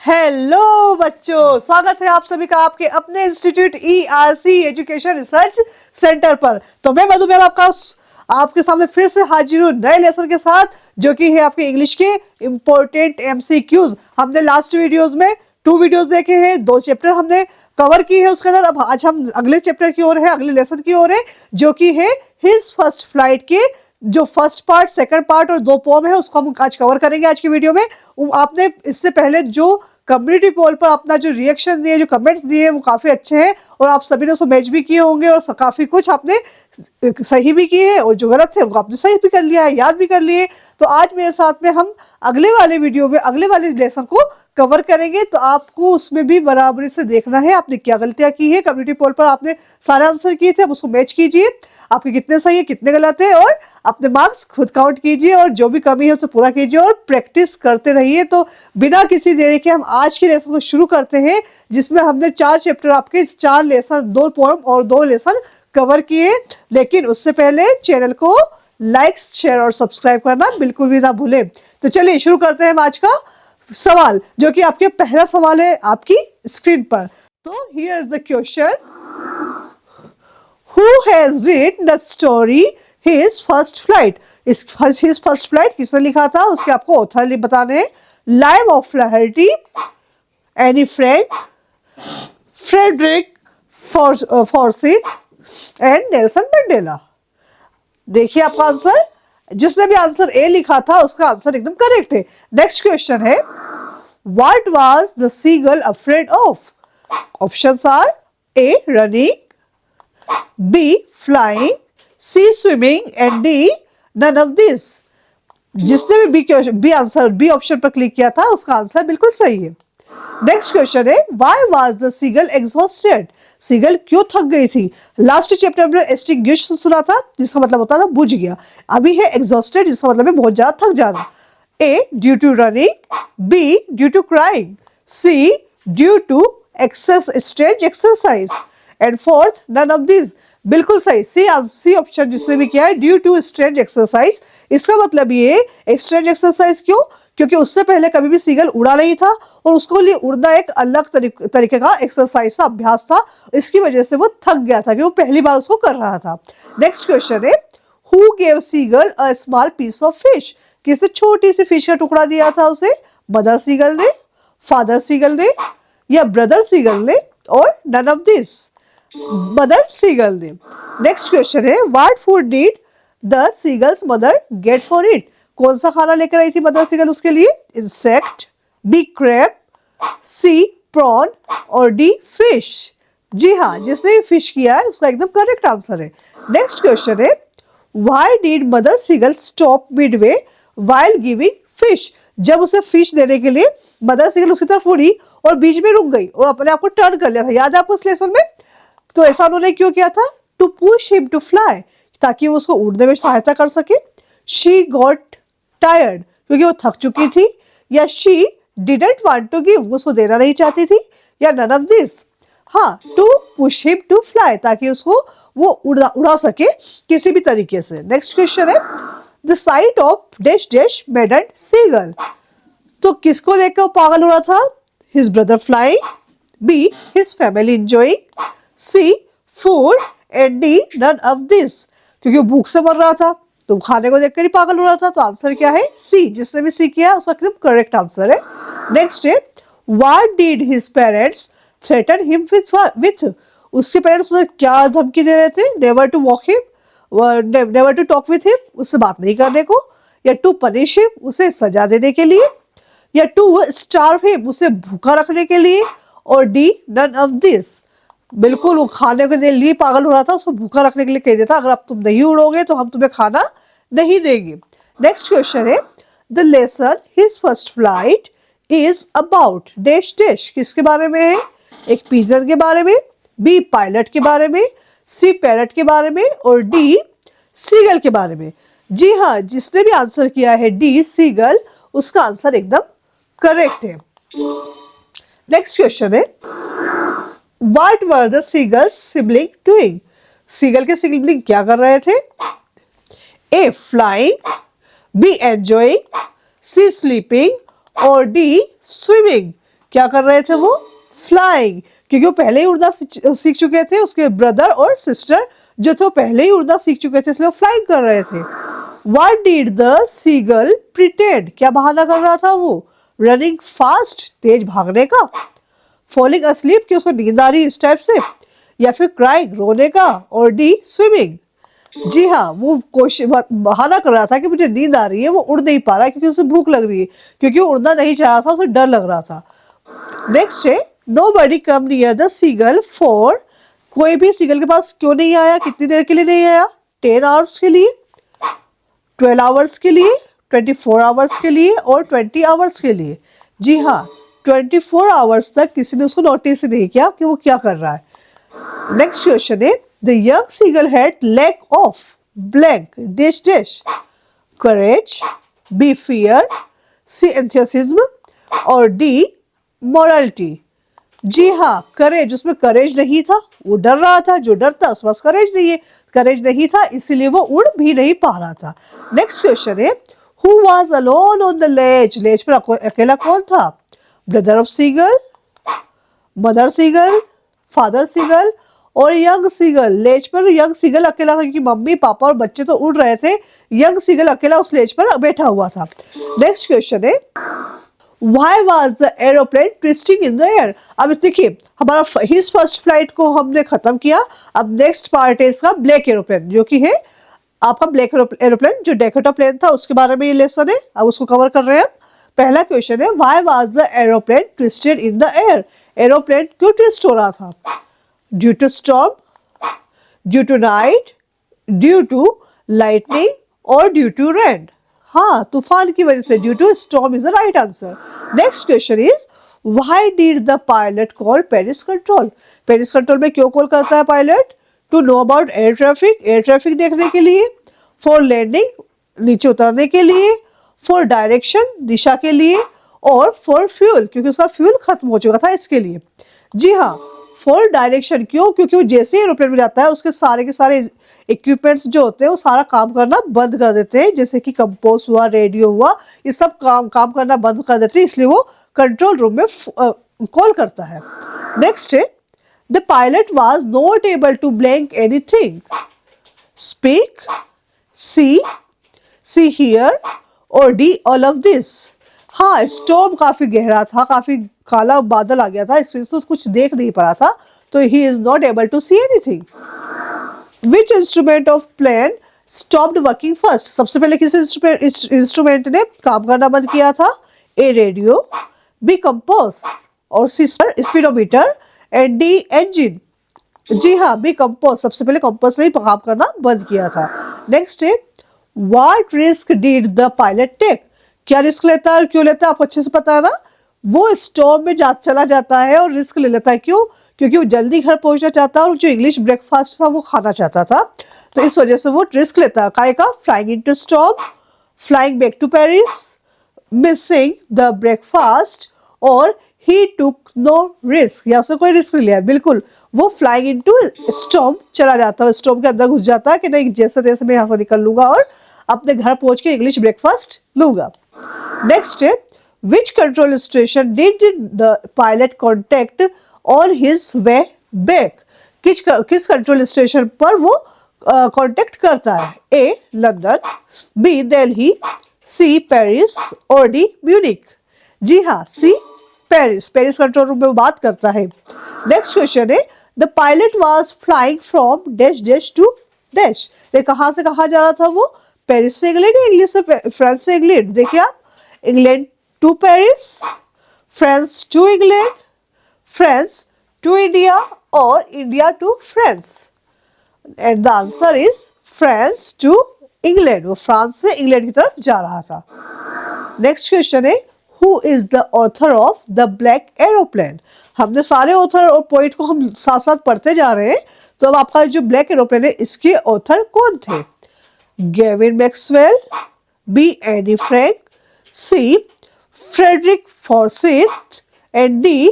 Hello बच्चों, स्वागत है आप सभी का आपके अपने institute ERC education research centre पर। तो मैं मधु मैम आपके सामने फिर से हाजिर हूँ नए लेसन के साथ, जो कि है आपके इंग्लिश के इम्पोर्टेंट MCQs। हमने लास्ट वीडियोस में 2 वीडियोस देखे हैं, 2 चैप्टर हमने कवर किए हैं उसके अंदर। अब आज हम अगले चैप्टर की ओर है, अगले लेसन की ओर है, जो कि है हिज फर्स्ट फ्लाइट के जो फर्स्ट पार्ट, सेकंड पार्ट और 2 पोम है, उसको हम आज कवर करेंगे आज की वीडियो में। आपने इससे पहले जो कम्युनिटी पोल पर अपना जो रिएक्शन दिए, जो कमेंट्स दिए, वो काफ़ी अच्छे हैं और आप सभी ने उसको मैच भी किए होंगे और काफ़ी कुछ आपने सही भी किए हैं और जो गलत थे उनको आपने सही भी कर लिया है, याद भी कर लिए। तो आज मेरे साथ में हम अगले वाले वीडियो में अगले वाले लेसन को कवर करेंगे। तो आपको उसमें भी बराबरी से देखना है आपने क्या गलतियाँ की है। कम्युनिटी पोल पर आपने सारे आंसर किए थे, अब उसको मैच कीजिए, आपके कितने सही है कितने गलत है, और अपने मार्क्स खुद काउंट कीजिए और जो भी कमी है उसे पूरा कीजिए और प्रैक्टिस करते रहिए। तो बिना किसी देरी के हम आज के लेसन को शुरू करते हैं, जिसमें हमने 4 चैप्टर, आपके 4 लेसन, 2 पोएम और 2 लेसन कवर किए। लेकिन उससे पहले चैनल को लाइक, शेयर और सब्सक्राइब करना बिल्कुल भी ना भूलें। तो चलिए शुरू करते हैं हम आज का सवाल, जो कि आपके पहला सवाल है आपकी स्क्रीन पर। तो here is the question, Who has written the story His First Flight? His First Flight किसने लिखा था, उसके आपको ऑथर बताने हैं। Live of Flaherty, Anne Frank, Frederick Forsyth and Nelson Mandela. देखिए आपका आंसर, जिसने भी आंसर ए लिखा था उसका आंसर एकदम करेक्ट है। नेक्स्ट क्वेश्चन है, What was the seagull afraid of? Options are A. Running, B. Flying, C. Swimming and D. None of this. जिसने भी बी आंसर बी ऑप्शन पर क्लिक किया था उसका आंसर बिल्कुल सही है। नेक्स्ट क्वेश्चन है, Why was the seagull exhausted? Seagull क्यों थक गई थी? लास्ट चैप्टर में एक्सटिंग्विश सुना था, जिसका मतलब होता था बुझ गया। अभी है एग्जॉस्टेड, जिसका मतलब है बहुत ज्यादा थक जाना। A. Due to running, B. Due to crying, C. Due to strange exercise and fourth none of these। बिल्कुल सही, सी ऑप्शन जिसने भी किया है, ड्यू टू स्ट्रेंज एक्सरसाइज। इसका मतलब ये स्ट्रेंज एक्सरसाइज क्यों? क्योंकि उससे पहले कभी भी सीगल उड़ा नहीं था और उसको लिए उड़ना एक अलग तरीके का एक्सरसाइज था, अभ्यास था। इसकी वजह से वो थक गया था, कि वो पहली बार उसको कर रहा था। नेक्स्ट क्वेश्चन है, who gave seagull a small piece of fish? किसने छोटी सी फिश का टुकड़ा दिया था उसे? मदर सीगल ने, फादर सीगल ने, या ब्रदर सीगल ने, और none of this, mother seagull ने। नेक्स्ट क्वेश्चन है, what food did the seagull's mother get for it? कौन सा खाना लेकर आई थी मदर सीगल उसके लिए? Insect, B crab, C prawn और डी फिश। जी हाँ, जिसने फिश किया है उसका एकदम करेक्ट आंसर है। नेक्स्ट क्वेश्चन है, why did mother seagull stop midway while giving fish? जब उसे फिश देने के लिए मदर सीगल उसकी तरफ उड़ी और बीच में रुक गई और अपने आप को टर्न कर लिया था, याद है आपको इस लेसन में? तो ऐसा उन्होंने क्यों किया था? To push him to fly, ताकि वो उसको उड़ने में सहायता कर सके। शी गॉट टायर्ड, क्योंकि वो थक चुकी थी, या she didn't want to give, वो उसको देना नहीं चाहती थी, या नन ऑफ दिस। हाँ, to push him to fly, ताकि उसको वो उड़ा सके किसी भी तरीके से। नेक्स्ट क्वेश्चन है, the sight of dash dash maddened seagull. तो किसको लेकर वो पागल हो रहा था? His brother flying, B his family enjoying, C food and D none of this. क्योंकि वो भूख से मर रहा था तो खाने को देखकर ही पागल हो रहा था। तो आंसर क्या है? सी। जिसने भी सी किया उसका एकदम करेक्ट आंसर है। नेक्स्ट है, what did his parents threaten him with? उसके पेरेंट्स उसे क्या धमकी दे रहे थे? Never to walk him, never to talk with him, उससे बात नहीं करने को, या टू पनिश हिम, उसे सजा देने के लिए, या टू स्टार्व हिम, उसे भूखा रखने के लिए, और डी नन ऑफ दिस। बिल्कुल वो खाने के लिए पागल हो रहा था, उसको भूखा रखने के लिए कह देता, अगर आप तुम नहीं उड़ोगे तो हम तुम्हें खाना नहीं देंगे। नेक्स्ट क्वेश्चन है, the lesson his first flight is about dash dash. किसके बारे में है? एक पिजन के बारे में, बी पायलट के बारे में, सी पैरट के बारे में, और डी सीगल के बारे में। जी हाँ, जिसने भी आंसर किया है डी सीगल, उसका आंसर एकदम करेक्ट है। नेक्स्ट क्वेश्चन है, What were the seagulls sibling doing? Seagull के सिबलिंग क्या कर रहे थे? A. Flying, B. Enjoying, C. Sleeping और D. Swimming। क्या कर रहे थे वो? फ्लाइंग, क्योंकि वो पहले ही उड़ना सीख चुके थे। उसके ब्रदर और सिस्टर जो थे वो पहले ही उड़ना सीख चुके थे, इसलिए वो फ्लाइंग कर रहे थे। What did the seagull pretend? क्या बहाना कर रहा था वो? रनिंग फास्ट, तेज भागने का। फॉलिंग asleep, कि उसको नींद आ रही इस टाइप से, या फिर क्राइंग, रोने का। और डी स्विमिंग। जी हाँ, वो कोशिश बहाना कर रहा था कि मुझे नींद आ रही है, वो उड़ नहीं पा रहा है क्योंकि उसे भूख लग रही है, क्योंकि वो उड़ना नहीं चाह रहा था, उसे डर लग रहा था। नेक्स्ट है nobody come near the seagull for, कोई भी सीगल के पास क्यों नहीं आया, कितनी देर के लिए नहीं आया? 10 आवर्स के लिए, 12 आवर्स के लिए, 24 आवर्स के लिए और 20 आवर्स के लिए। जी हाँ, 24 आवर्स तक किसी ने उसको नोटिस नहीं किया कि वो क्या कर रहा है। नेक्स्ट क्वेश्चन है the young seagull had lack of blank dash dash, courage, B fear, C enthusiasm और डी मोरालिटी। जी हाँ, करेज, उसमें करेज नहीं था, वो डर रहा था। जो डरता उसके पास करेज नहीं है, करेज नहीं था, इसीलिए वो उड़ भी नहीं पा रहा था। नेक्स्ट क्वेश्चन है who was alone on the ledge, ledge पर अकेला कौन था? Brother of seagull, mother seagull, father seagull और यंग सीगल। लेज पर यंग सीगल अकेला था क्योंकि मम्मी पापा और बच्चे तो उड़ रहे थे, यंग सीगल अकेला उस लेज पर बैठा हुआ था। नेक्स्ट क्वेश्चन है Why was the aeroplane twisting in the air? अब देखिए, हमारा his first flight को हमने खत्म किया। अब नेक्स्ट पार्ट है इसका ब्लैक एरोप्लेन, जो कि है आपका ब्लैक एरोप्लेन जो डेकोटा प्लेन था, उसके बारे में ये लेसन है। अब उसको कवर कर रहे हैं। पहला क्वेश्चन है Why was the aeroplane twisted in the air? Aeroplane क्यों ट्विस्ट हो रहा था? Due to storm, due to night, due to lightning और due to rain? हाँ, तूफान की वजह से, due to storm is the right answer. Next question is why did the pilot call Paris control? Paris control में क्यों call करता है pilot? To know about air traffic देखने के लिए, फॉर लैंडिंग, नीचे उतरने के लिए, फॉर डायरेक्शन, दिशा के लिए, और फॉर फ्यूल, क्योंकि उसका फ्यूल खत्म हो चुका था इसके लिए। जी हाँ, फॉर डायरेक्शन क्यों? क्योंकि वो जैसे ही एरोप्लेन में जाता है उसके सारे के सारे इक्विपमेंट्स जो होते हैं वो सारा काम करना बंद कर देते हैं, जैसे कि कंपोज हुआ, रेडियो हुआ, ये सब काम करना बंद कर देते हैं, इसलिए वो कंट्रोल रूम में कॉल करता है। नेक्स्ट है the pilot was not able to blank anything, speak, see hear और डी ऑल ऑफ दिस। हाँ, स्टॉर्म काफी गहरा था, काफी काला बादल आ गया था, इसलिए तो कुछ देख नहीं पा रहा था, तो he is not able to see anything. Which instrument of plane stopped working first? सबसे पहले किस इंस्ट्रूमेंट ने काम करना बंद किया था? ए रेडियो, बी कंपास और सी स्पीडोमीटर एंड डी इंजन। जी हाँ, बी कंपास, सबसे पहले कंपास ने काम करना बंद किया था। नेक्स्ट है what risk did the pilot take? क्या रिस्क लेता है और क्यों लेता है आपको अच्छे से पता है ना। वो स्टॉर्म में चला जाता है और रिस्क ले लेता है। क्यों? क्योंकि वो जल्दी घर पहुंचना चाहता है और जो इंग्लिश ब्रेकफास्ट था वो खाना चाहता था, तो इस वजह से वो रिस्क लेता है। काय का? Flying into storm, flying back to Paris, missing the breakfast और ही टुक नो रिस्क, या उसने कोई रिस्क नहीं लिया। बिल्कुल, वो फ्लाइंग इनटू स्टॉर्म चला जाता है, स्टॉर्म के अंदर घुस जाता है कि नहीं जैसे तैसे मैं यहाँ से निकल लूंगा और अपने घर पहुंच के इंग्लिश ब्रेकफास्ट लूंगा। नेक्स्ट है which control station did the pilot contact on his way back? किस कंट्रोल स्टेशन पर वो कांटेक्ट करता है? A London, B Delhi, C Paris और डी म्यूनिक। जी हाँ, सी पेरिस कंट्रोल रूम में वो बात करता है। नेक्स्ट क्वेश्चन है the pilot was flying from dash dash to dash. ये कहाँ से कहाँ जा रहा था वो? पेरिस से इंग्लैंड, इंग्लिश से फ्रांस से इंग्लैंड। देखिए आप, England to Paris, France to England, France to India और India to France. And the answer is France to England. वो फ्रांस से इंग्लैंड की तरफ जा रहा था। नेक्स्ट क्वेश्चन है who is the author of the black aeroplane? हमने सारे ऑथर और पोइट को हम साथ साथ पढ़ते जा रहे हैं, तो अब आपका जो ब्लैक एरोप्लेन है इसके ऑथर कौन थे? Gavin Maxwell, B Anne Frank, C Frederick Forsyth and D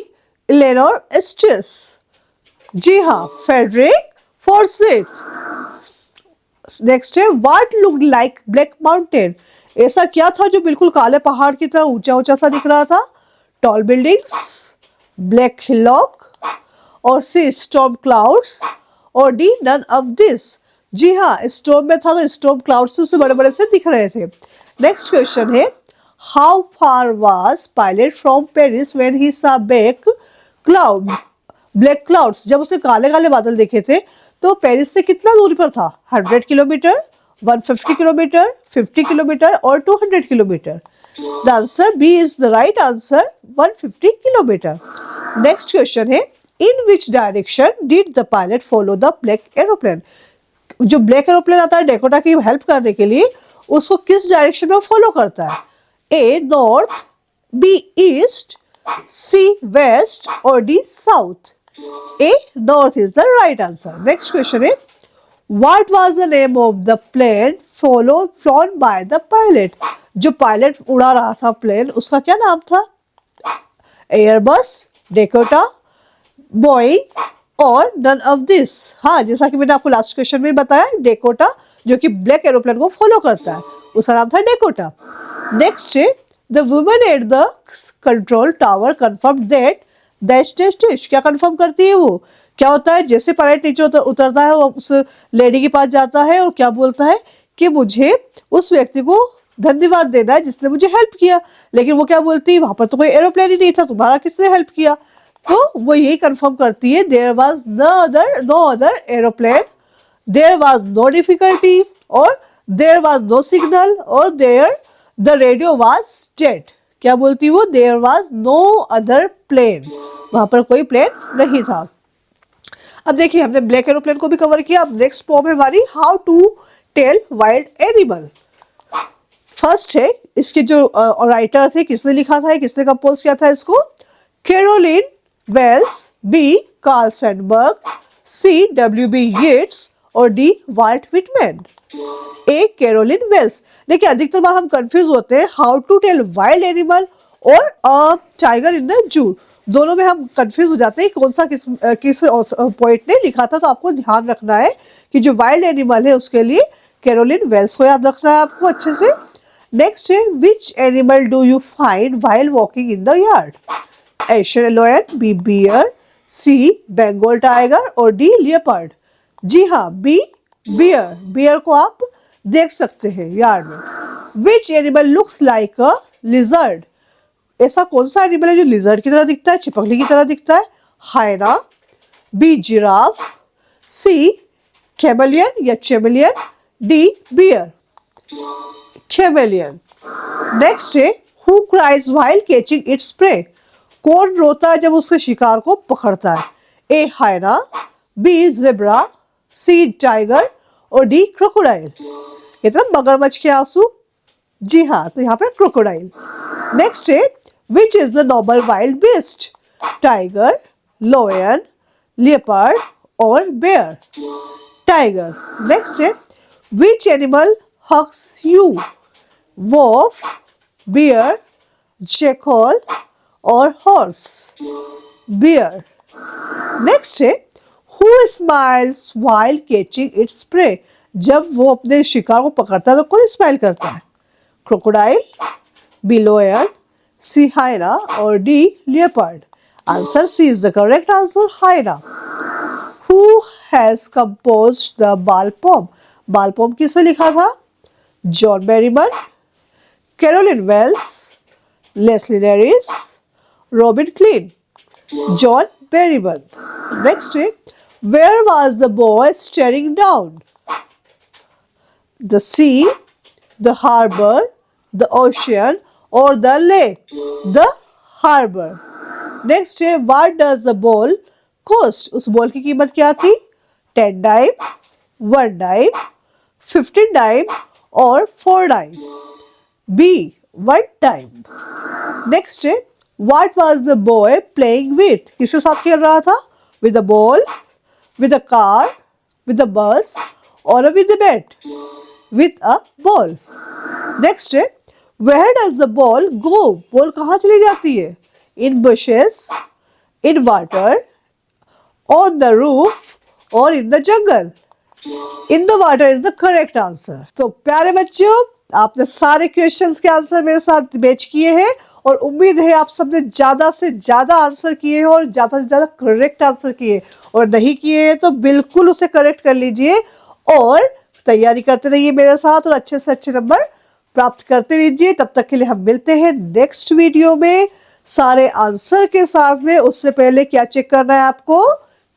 Eleanor Estes. जी हाँ, फ्रेडरिक फॉर्सिथ। नेक्स्ट है what looked like black mountain? ऐसा क्या था जो बिल्कुल काले पहाड़ की तरह ऊंचा ऊंचा सा दिख रहा था? टॉल बिल्डिंग्स, ब्लैक हिलॉक, और सी स्टॉर्म क्लाउड्स, और डी नन ऑफ दिस। जी हाँ, स्टॉर्म में था तो स्टॉर्म क्लाउड्स से बड़े बड़े से दिख रहे थे। नेक्स्ट क्वेश्चन है, how far was pilot from Paris when he सा ब्लैक क्लाउड्स। जब उसने काले काले बादल देखे थे तो पेरिस से कितना दूरी पर था? 100 किलोमीटर, 150 किलोमीटर, 50 किलोमीटर और 200 kilometre. The answer B is the right answer, 150 kilometre. Next question है, in which direction did the pilot follow the black aeroplane. जो ब्लैक एरोप्लेन आता है डेकोटा की हेल्प करने के लिए, उसको किस डायरेक्शन में फॉलो करता है? ए नॉर्थ, बी ईस्ट, सी वेस्ट और D south. A north is the right answer. Next question है, What was the name of the plane flown by the pilot? जो पायलट उड़ा रहा था प्लेन, उसका क्या नाम था? एयरबस, डेकोटा, बोइंग और नन ऑफ दिस। हाँ, जैसा कि मैंने आपको लास्ट क्वेश्चन में बताया, डेकोटा जो कि ब्लैक एरोप्लेन को फॉलो करता है, उसका नाम था डेकोटा। नेक्स्ट है, the woman at the control tower confirm that dash dash dash. क्या कंफर्म करती है वो? क्या होता है, जैसे पायलट नीचे उतरता है वो उस लेडी के पास जाता है और क्या बोलता है कि मुझे उस व्यक्ति को धन्यवाद देना है जिसने मुझे हेल्प किया। लेकिन वो क्या बोलती है, वहां पर तो कोई एरोप्लेन ही नहीं था, तुम्हारा किसने हेल्प किया? तो वो यही कंफर्म करती है, there was no other aeroplane, there was no difficulty, और देयर वाज नो सिग्नल, और there the radio was dead. क्या बोलती वो? There was no other plane, वहां पर कोई प्लेन नहीं था। अब देखिए, हमने ब्लैक एरोप्लेन को भी कवर किया। अब नेक्स्ट पोएम है हमारी, how to tell wild animal. First है, इसके जो राइटर थे, किसने लिखा था, किसने कंपोज किया था इसको? Caroline Wells, B Carl Sandburg, C W B. Yeats और D Walt Whitman. A Caroline Wells. देखिए, अधिकतर बार हम कंफ्यूज होते हैं how to tell wild animal और टाइगर इन द जू, दोनों में हम कंफ्यूज हो जाते हैं कौन सा किस पोएट ने लिखा था। तो आपको ध्यान रखना है कि जो वाइल्ड एनिमल है उसके लिए कैरोलिन वेल्स को याद रखना है आपको अच्छे से। नेक्स्ट है, which animal do you find while walking in the yard? Asian lion, B bear, C Bengal tiger और डी लियोपार्ड। जी हाँ, बी बियर। बियर को आप देख सकते हैं यार्ड में। Which animal looks like a lizard. ऐसा कौन सा एनिमल है जो लिजर्ड की तरह दिखता है, छिपकली की तरह दिखता है? हायना, बी जिराफ, सी कैमेलियन या चैमेलियन, डी बियर। कैमेलियन। नेक्स्ट है, who cries while catching its pray. कौन रोता है जब उसके शिकार को पकड़ता है? ए हायना, बी जेब्रा, सी टाइगर और डी क्रोकोडाइल। मतलब मगरमच्छ के आंसू। जी हाँ, तो यहाँ पर क्रोकोडाइल। नेक्स्ट है, which is the normal wild beast? Tiger, lion, leopard और बेयर। टाइगर। नेक्स्ट है, which animal hugs you? Wolf, bear, jackal और हॉर्स। बियर। नेक्स्ट है, who smiles while catching its prey. जब वो अपने शिकार को पकड़ता है तो कौन स्माइल करता है? Crocodile, B lion, C hyena और D leopard. Answer C is the correct answer, hyena. Who has composed the ball poem? Ball poem किसने लिखा था? John Berryman, Caroline Wells, Leslie Norris, Robin Klein. John Berryman. Next है, where was the boy staring down? The sea, the harbor, the ocean or the lake? The harbor. Next है, what does the ball cost? उस ball की कीमत क्या थी? 10 dime, 1 dime, 15 dime और 4 dime. B, 1 dime. Next है, what was the boy playing with? किसके साथ खेल रहा था? With a ball, with a car, with a bus or with a bat? With a ball. Next है, where does the ball go? Ball कहाँ चली जाती है? In bushes, in water, on the roof or in the jungle? In the water is the correct answer. तो प्यारे बच्चों, आपने सारे क्वेश्चंस के आंसर मेरे साथ मैच किए हैं और उम्मीद है आप सबने ज़्यादा से ज़्यादा आंसर किए हैं और ज़्यादा से ज़्यादा करेक्ट आंसर किए, और नहीं किए हैं तो बिल्कुल उसे करेक्ट कर लीजिए और तैयारी करते रहिए मेरे साथ और अच्छे से अच्छे नंबर प्राप्त करते रहिए। तब तक के लिए हम मिलते हैं नेक्स्ट वीडियो में सारे आंसर के साथ में। उससे पहले क्या चेक करना है आपको,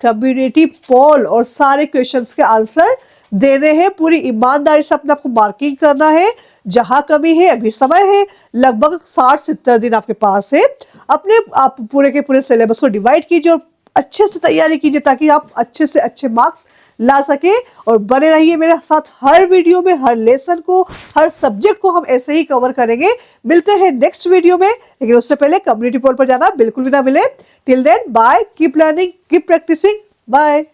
कम्युनिटी पोल और सारे क्वेश्चंस के आंसर देने हैं। पूरी ईमानदारी से अपने आपको मार्किंग करना है। जहां कमी है अभी समय है, लगभग 60-70 दिन आपके पास है। अपने आप पूरे के पूरे सिलेबस को डिवाइड कीजिए और अच्छे से तैयारी कीजिए ताकि आप अच्छे से अच्छे मार्क्स ला सके। और बने रहिए मेरे साथ हर वीडियो में, हर लेसन को, हर सब्जेक्ट को हम ऐसे ही कवर करेंगे। मिलते हैं नेक्स्ट वीडियो में, लेकिन उससे पहले कम्युनिटी पोल पर जाना बिल्कुल भी ना मिले। Till then bye, keep learning, keep practising, bye.